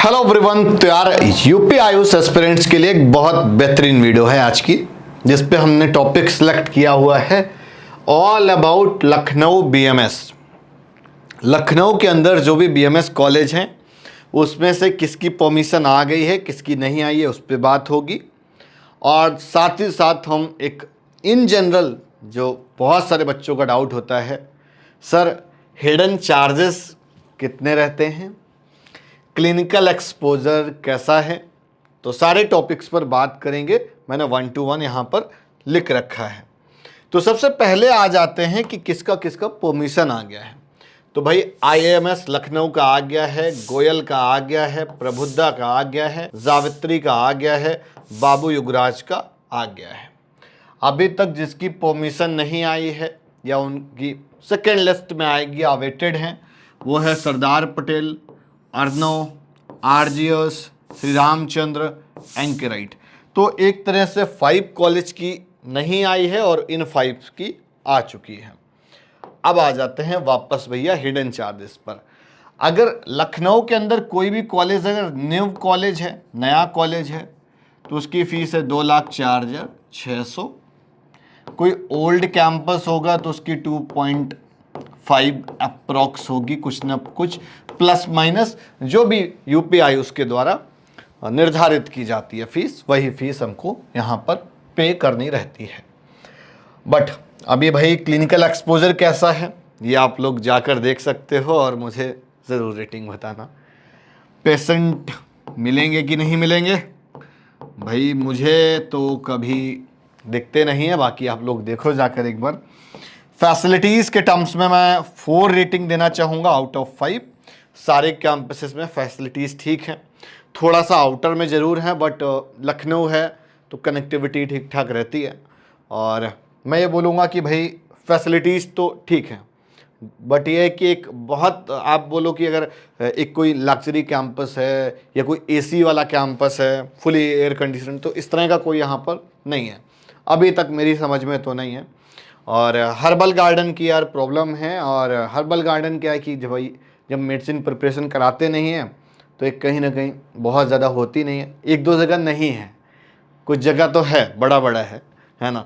Hello everyone. तो यार UP Ayush aspirants के लिए एक बहुत बेहतरीन वीडियो है आज की, जिस पे हमने टॉपिक सिलेक्ट किया हुआ है all about Lucknow BMS. Lucknow के अंदर जो भी बीएमएस कॉलेज हैं उसमें से किसकी परमिशन आ गई है, किसकी नहीं आई है, उस पर बात होगी। और साथ ही साथ हम एक इन जनरल जो बहुत सारे बच्चों का डाउट होता है, सर हिडन चार्जेस कितने रहते हैं, क्लिनिकल एक्सपोजर कैसा है, तो सारे टॉपिक्स पर बात करेंगे। मैंने 1 to 1 यहाँ पर लिख रखा है। तो सबसे पहले आ जाते हैं कि किसका किसका परमिशन आ गया है। तो भाई आईएमएस लखनऊ का आ गया है, गोयल का आ गया है, प्रबुद्धा का आ गया है, जावित्री का आ गया है, बाबू युगराज का आ गया है। अभी तक जिसकी परमिशन नहीं आई है या उनकी सेकेंड लिस्ट में आएगी, अवेटेड हैं, वो है सरदार पटेल, अर्नव, आरजीएस, श्री रामचंद्र, एंकेराइट। तो एक तरह से 5 कॉलेज की नहीं आई है और इन 5 की आ चुकी है। अब आ जाते हैं वापस भैया हिडन चार्जेस पर। अगर लखनऊ के अंदर कोई भी कॉलेज अगर न्यू कॉलेज है, नया कॉलेज है, तो उसकी फीस है 2,04,600। कोई ओल्ड कैंपस होगा तो उसकी 2.5 अप्रॉक्स होगी, कुछ ना कुछ प्लस माइनस जो भी यूपी आयुष के द्वारा निर्धारित की जाती है फीस, वही फीस हमको यहाँ पर पे करनी रहती है। बट अभी भाई क्लिनिकल एक्सपोजर कैसा है ये आप लोग जाकर देख सकते हो और मुझे ज़रूर रेटिंग बताना। पेशेंट मिलेंगे कि नहीं मिलेंगे भाई, मुझे तो कभी दिखते नहीं है, बाकी आप लोग देखो जाकर एक बार। फैसिलिटीज़ के टर्म्स में मैं 4 रेटिंग देना चाहूँगा आउट ऑफ 5। सारे कैंपसेस में फैसिलिटीज़ ठीक हैं, थोड़ा सा आउटर में ज़रूर है, बट लखनऊ है तो कनेक्टिविटी ठीक ठाक रहती है। और मैं ये बोलूँगा कि भाई फैसिलिटीज़ तो ठीक हैं, बट ये है कि एक बहुत आप बोलो कि अगर एक कोई लग्जरी कैंपस है या कोई एसी वाला कैंपस है फुली एयर कंडीशन, तो इस तरह का कोई यहाँ पर नहीं है, अभी तक मेरी समझ में तो नहीं है। और हर्बल गार्डन की यार प्रॉब्लम है। और हर्बल गार्डन क्या है कि जब मेडिसिन प्रिपरेशन कराते नहीं हैं तो एक कहीं ना कहीं बहुत ज़्यादा होती नहीं है। 1-2 जगह नहीं है, कुछ जगह तो है, बड़ा बड़ा है ना।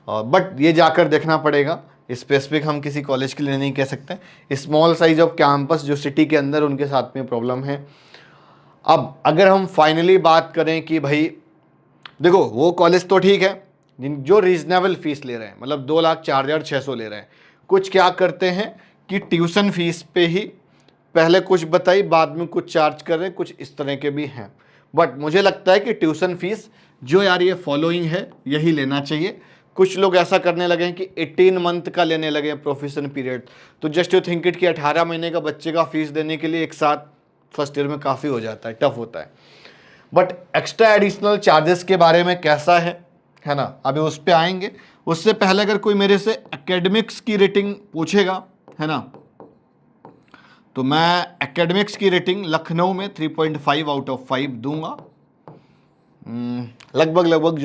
और बट ये जाकर देखना पड़ेगा, स्पेसिफिक हम किसी कॉलेज के लिए नहीं कह सकते। स्मॉल साइज ऑफ कैंपस जो सिटी के अंदर, उनके साथ में प्रॉब्लम है। अब अगर हम फाइनली बात करें कि भाई देखो वो कॉलेज तो ठीक है जो रीजनेबल फीस ले रहे हैं, मतलब 2,04,600 ले रहे हैं। कुछ क्या करते हैं कि ट्यूशन फीस पे ही पहले कुछ बताई, बाद में कुछ चार्ज कर रहे हैं, कुछ इस तरह के भी हैं। बट मुझे लगता है कि ट्यूशन फीस जो यार ये फॉलोइंग है यही लेना चाहिए। कुछ लोग ऐसा करने लगे हैं कि 18 मंथ का लेने लगे हैं प्रोफेशन पीरियड। तो जस्ट यू थिंक इट कि 18 महीने का बच्चे का फीस देने के लिए एक साथ फर्स्ट ईयर में काफ़ी हो जाता है, टफ होता है। बट एक्स्ट्रा एडिशनल चार्जेस के बारे में कैसा है ना, अभी उस पर आएंगे। उससे पहले अगर कोई मेरे से एकेडमिक्स की रेटिंग पूछेगा, है ना, तो मैं एकेडमिक्स की रेटिंग लखनऊ में 3.5 आउट ऑफ 5 दूंगा। लगभग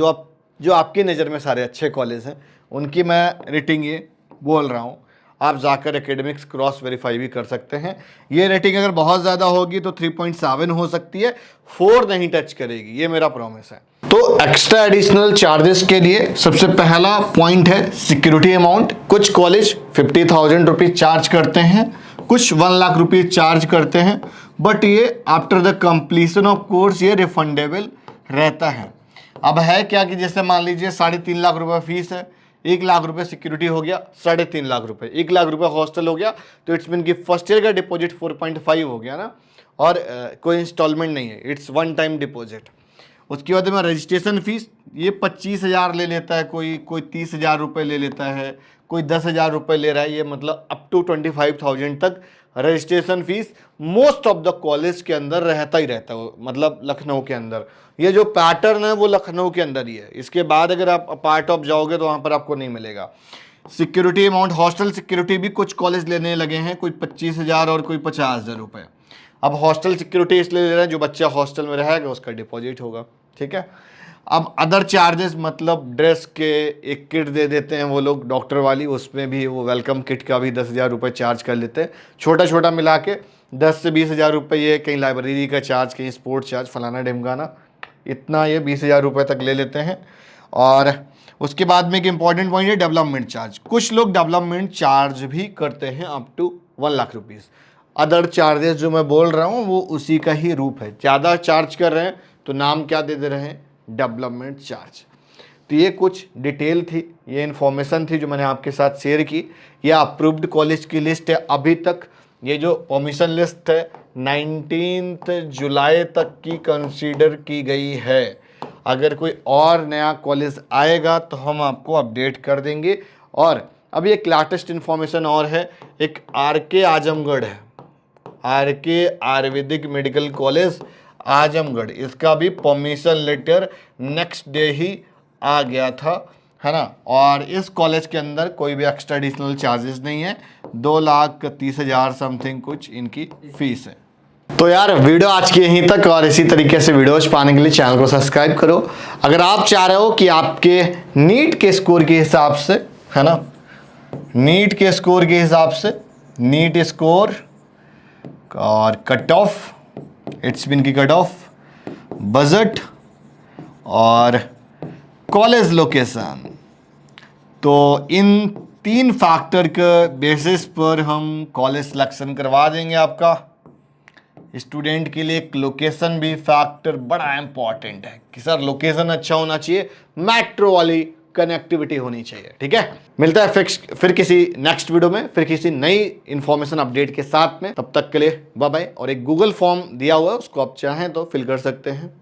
जो आपकी नज़र में सारे अच्छे कॉलेज हैं उनकी मैं रेटिंग ये बोल रहा हूँ। आप जाकर एकेडमिक्स क्रॉस वेरीफाई भी कर सकते हैं। ये रेटिंग अगर बहुत ज़्यादा होगी तो 3.7 हो सकती है, 4 नहीं टच करेगी, ये मेरा प्रॉमिस है। तो एक्स्ट्रा एडिशनल चार्जेस के लिए सबसे पहला पॉइंट है सिक्योरिटी अमाउंट। कुछ कॉलेज 50,000 रुपीज़ चार्ज करते हैं, कुछ 1 लाख रुपीज़ चार्ज करते हैं, बट ये after the completion of course ये रिफंडेबल रहता है। अब है क्या कि जैसे मान लीजिए 3.5 लाख रुपए फीस है, 1 लाख रुपए सिक्योरिटी हो गया, 3.5 लाख रुपए, 1 लाख रुपए हॉस्टल हो गया, तो इट्स मीन कि फर्स्ट ईयर का डिपॉजिट 4.5 हो गया ना। और कोई इंस्टॉलमेंट नहीं है, इट्स 1 टाइम डिपॉजिट। उसके बाद में रजिस्ट्रेशन फीस ये 25,000 ले लेता है, कोई 30,000 रुपये ले लेता है, कोई 10,000 रुपये ले रहा है। ये मतलब अप टू 25,000 तक registration fees most of the college के अंदर रहता ही रहता है, मतलब लखनऊ के अंदर। ये जो पैटर्न है वो लखनऊ के अंदर ही है। इसके बाद अगर आप पार्ट ऑफ जाओगे तो वहाँ पर आपको नहीं मिलेगा। सिक्योरिटी अमाउंट, हॉस्टल सिक्योरिटी भी कुछ कॉलेज लेने लगे हैं, कोई 25,000 और कोई 50,000 रुपये। अब हॉस्टल सिक्योरिटी इसलिए ले रहे हैं जो बच्चा हॉस्टल में रहेगा उसका डिपॉजिट होगा, ठीक है। अब अदर चार्जेस मतलब ड्रेस के एक किट दे देते हैं वो लोग डॉक्टर वाली, उसमें भी वो वेलकम किट का भी 10,000 रुपये चार्ज कर लेते हैं। छोटा छोटा मिला के 10 से 20 हज़ार रुपये कहीं लाइब्रेरी का चार्ज, कहीं स्पोर्ट्स चार्ज, फलाना ढिमकाना, इतना ये 20 हज़ार रुपये तक ले लेते हैं। और उसके बाद में एक इंपॉर्टेंट पॉइंट है डेवलपमेंट चार्ज। कुछ लोग डेवलपमेंट चार्ज भी करते हैं up to 1 lakh rupees. Other charges जो मैं बोल रहा हूँ वो उसी का ही रूप है। ज़्यादा चार्ज कर रहे हैं तो नाम क्या दे दे रहे हैं, डेवलपमेंट चार्ज। तो ये कुछ डिटेल थी, ये इन्फॉर्मेशन थी जो मैंने आपके साथ शेयर की। ये अप्रूव्ड कॉलेज की लिस्ट है अभी तक। ये जो परमिशन लिस्ट है 19 जुलाई तक की कंसीडर की गई है। अगर कोई और नया कॉलेज आएगा तो हम आपको अपडेट कर देंगे। और अभी एक लेटेस्ट इन्फॉर्मेशन और है, एक आरके आजमगढ़ है, RK Ayurvedic medical college Azamgarh, इसका भी परमिशन लेटर नेक्स्ट डे ही आ गया था, है ना। और इस कॉलेज के अंदर कोई भी एक्स्ट्रा एडिशनल चार्जेस नहीं है, 2,30,000 समथिंग कुछ इनकी फीस है। तो यार वीडियो आज की यहीं तक, और इसी तरीके से वीडियोज पाने के लिए चैनल को सब्सक्राइब करो। अगर आप चाह रहे हो कि आपके नीट के स्कोर के हिसाब से, है ना, नीट के स्कोर के हिसाब से, नीट स्कोर और कट ऑफ, इट्स बिन की कट ऑफ, बजट और कॉलेज लोकेशन, तो इन 3 फैक्टर के बेसिस पर हम कॉलेज सिलेक्शन करवा देंगे आपका। स्टूडेंट के लिए एक लोकेशन भी फैक्टर बड़ा इंपॉर्टेंट है कि सर लोकेशन अच्छा होना चाहिए, मेट्रो वाली कनेक्टिविटी होनी चाहिए। ठीक है, मिलता है फिर किसी नेक्स्ट वीडियो में, फिर किसी नई इंफॉर्मेशन अपडेट के साथ में। तब तक के लिए बाय बाय। और एक गूगल फॉर्म दिया हुआ है, उसको आप चाहें तो फिल कर सकते हैं।